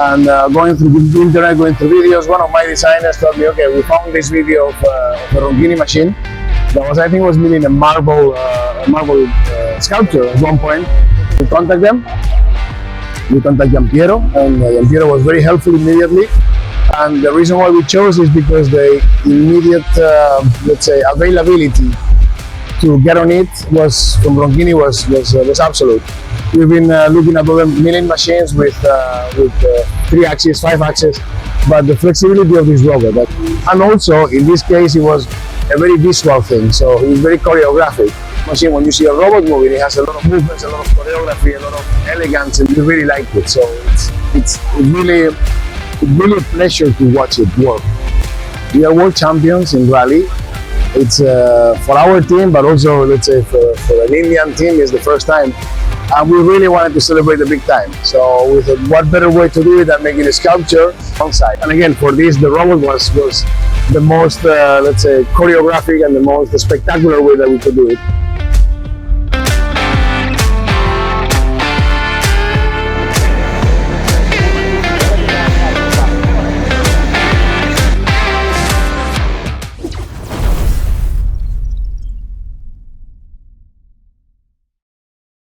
And going through the internet, going through videos, one of my designers told me, okay, we found this video of a Ronchini machine that was, I think, was made in a marble sculpture at one point. We contact them. We contact Giampiero, and Giampiero was very helpful immediately. And the reason why we chose is because the immediate, let's say, availability to get on it was from Ronchini was absolute. We've been looking at other milling machines with 3 axes, 5 axes, but the flexibility of this robot. And also, in this case, it was a very visual thing, so it was very choreographic. Machine, when you see a robot moving, it has a lot of movements, a lot of choreography, a lot of elegance, and you really like it. So it's really a pleasure to watch it work. We are world champions in rally. It's for our team, but also, let's say, for an Indian team, it's the first time. And we really wanted to celebrate the big time. So we thought, what better way to do it than making a sculpture on site? And again, for this, the robot was the most, let's say, choreographic and the most spectacular way that we could do it.